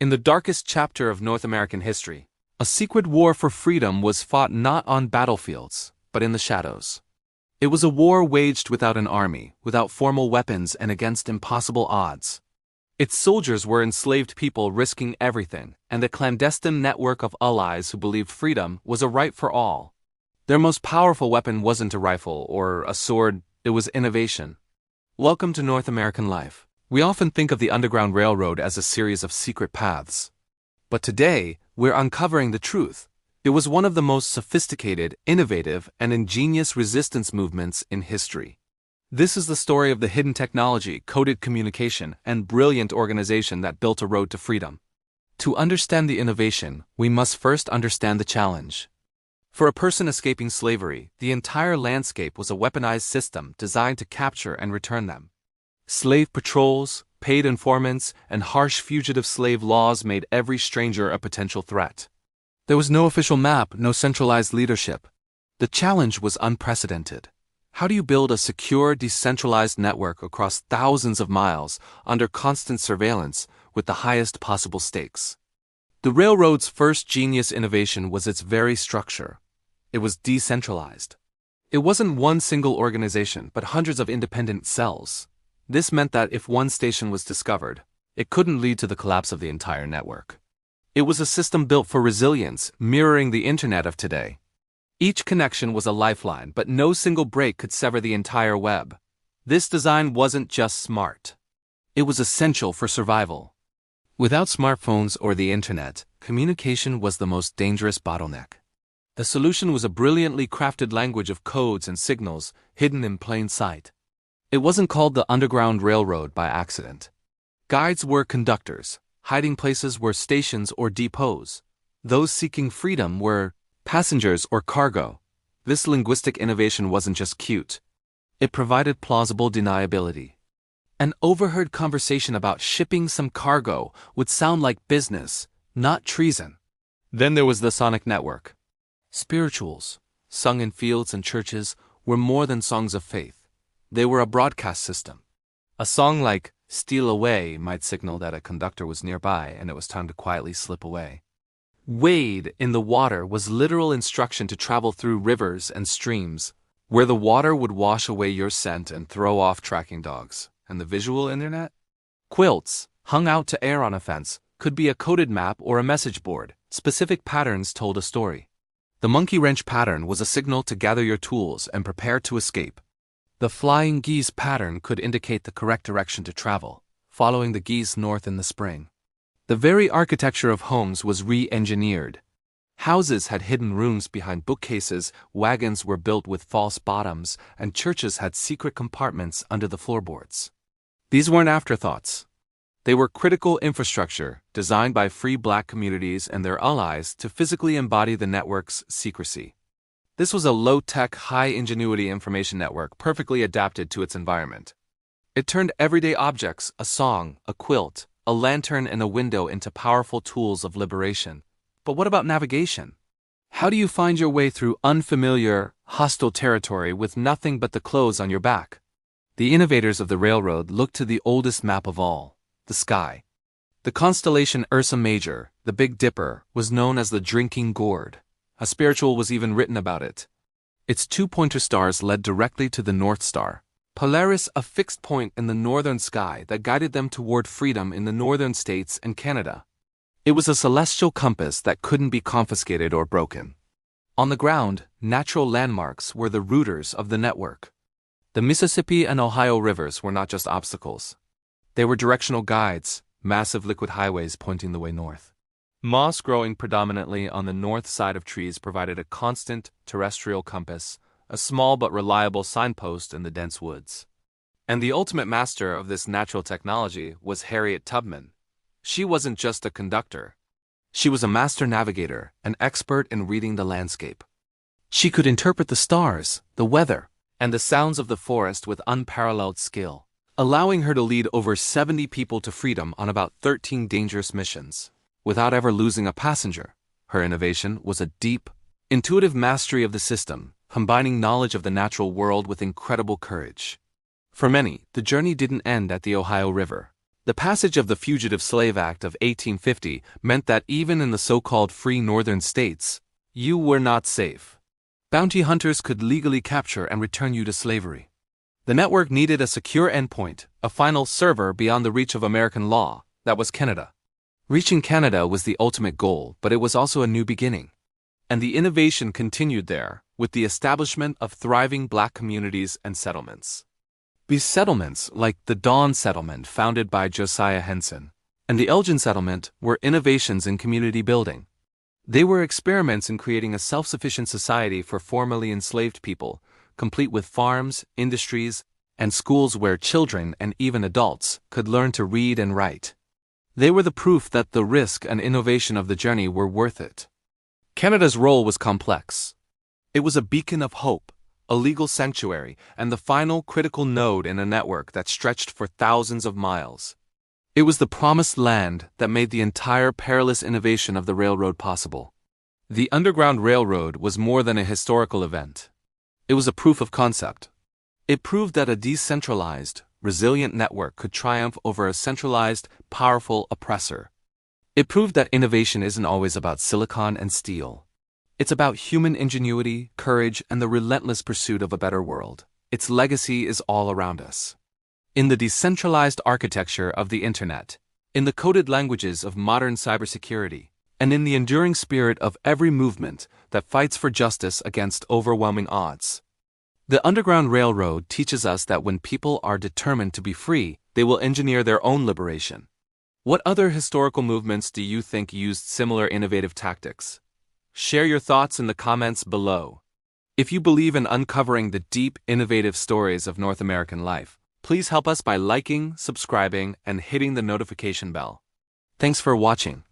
In the darkest chapter of North American history, a secret war for freedom was fought not on battlefields, but in the shadows. It was a war waged without an army, without formal weapons, and against impossible odds. Its soldiers were enslaved people risking everything, and a clandestine network of allies who believed freedom was a right for all. Their most powerful weapon wasn't a rifle or a sword, it was innovation. Welcome to North American life. We often think of the Underground Railroad as a series of secret paths. But today, we're uncovering the truth. It was one of the most sophisticated, innovative, and ingenious resistance movements in history. This is the story of the hidden technology, coded communication, and brilliant organization that built a road to freedom. To understand the innovation, we must first understand the challenge. For a person escaping slavery, the entire landscape was a weaponized system designed to capture and return them. Slave patrols, paid informants, and harsh fugitive slave laws made every stranger a potential threat. There was no official map, no centralized leadership. The challenge was unprecedented. How do you build a secure, decentralized network across thousands of miles under constant surveillance with the highest possible stakes? The railroad's first genius innovation was its very structure. It was decentralized. It wasn't one single organization, but hundreds of independent cells. This meant that if one station was discovered, it couldn't lead to the collapse of the entire network. It was a system built for resilience, mirroring the internet of today. Each connection was a lifeline, but no single break could sever the entire web. This design wasn't just smart. It was essential for survival. Without smartphones or the internet, communication was the most dangerous bottleneck. The solution was a brilliantly crafted language of codes and signals hidden in plain sight. It wasn't called the Underground Railroad by accident. Guides were conductors, hiding places were stations or depots. Those seeking freedom were passengers or cargo. This linguistic innovation wasn't just cute. It provided plausible deniability. An overheard conversation about shipping some cargo would sound like business, not treason. Then there was the sonic network. Spirituals, sung in fields and churches, were more than songs of faith. They were a broadcast system. A song like "Steal Away" might signal that a conductor was nearby and it was time to quietly slip away. Wade in the water was literal instruction to travel through rivers and streams, where the water would wash away your scent and throw off tracking dogs. And the visual internet? Quilts, hung out to air on a fence, could be a coded map or a message board. Specific patterns told a story. The monkey wrench pattern was a signal to gather your tools and prepare to escape. The flying geese pattern could indicate the correct direction to travel, following the geese north in the spring. The very architecture of homes was re-engineered. Houses had hidden rooms behind bookcases, wagons were built with false bottoms, and churches had secret compartments under the floorboards. These weren't afterthoughts. They were critical infrastructure designed by free black communities and their allies to physically embody the network's secrecy. This was a low-tech, high-ingenuity information network perfectly adapted to its environment. It turned everyday objects, a song, a quilt, a lantern, and a window into powerful tools of liberation. But what about navigation? How do you find your way through unfamiliar, hostile territory with nothing but the clothes on your back? The innovators of the railroad looked to the oldest map of all, the sky. The constellation Ursa Major, the Big Dipper, was known as the Drinking Gourd. A spiritual was even written about it. Its two pointer stars led directly to the North Star, Polaris, a fixed point in the northern sky that guided them toward freedom in the northern states and Canada. It was a celestial compass that couldn't be confiscated or broken. On the ground, natural landmarks were the routers of the network. The Mississippi and Ohio rivers were not just obstacles. They were directional guides, massive liquid highways pointing the way north. Moss growing predominantly on the north side of trees provided a constant terrestrial compass, a small but reliable signpost in the dense woods. And the ultimate master of this natural technology was Harriet Tubman. She wasn't just a conductor. She was a master navigator, an expert in reading the landscape. She could interpret the stars, the weather, and the sounds of the forest with unparalleled skill, allowing her to lead over 70 people to freedom on about 13 dangerous missions. Without ever losing a passenger, her innovation was a deep, intuitive mastery of the system, combining knowledge of the natural world with incredible courage. For many, the journey didn't end at the Ohio River. The passage of the Fugitive Slave Act of 1850 meant that even in the so-called free northern states, you were not safe. Bounty hunters could legally capture and return you to slavery. The network needed a secure endpoint, a final server beyond the reach of American law. That was Canada. Reaching Canada was the ultimate goal, but it was also a new beginning. And the innovation continued there, with the establishment of thriving black communities and settlements. These settlements, like the Dawn Settlement founded by Josiah Henson, and the Elgin Settlement, were innovations in community building. They were experiments in creating a self-sufficient society for formerly enslaved people, complete with farms, industries, and schools where children and even adults could learn to read and write. They were the proof that the risk and innovation of the journey were worth it. Canada's role was complex. It was a beacon of hope, a legal sanctuary, and the final critical node in a network that stretched for thousands of miles. It was the promised land that made the entire perilous innovation of the railroad possible. The Underground Railroad was more than a historical event. It was a proof of concept. It proved that a decentralized, resilient network could triumph over a centralized, powerful oppressor. It proved that innovation isn't always about silicon and steel. It's about human ingenuity, courage, and the relentless pursuit of a better world. Its legacy is all around us. In the decentralized architecture of the Internet, in the coded languages of modern cybersecurity, and in the enduring spirit of every movement that fights for justice against overwhelming odds. The Underground Railroad teaches us that when people are determined to be free, they will engineer their own liberation. What other historical movements do you think used similar innovative tactics? Share your thoughts in the comments below. If you believe in uncovering the deep, innovative stories of North American life, please help us by liking, subscribing, and hitting the notification bell. Thanks for watching.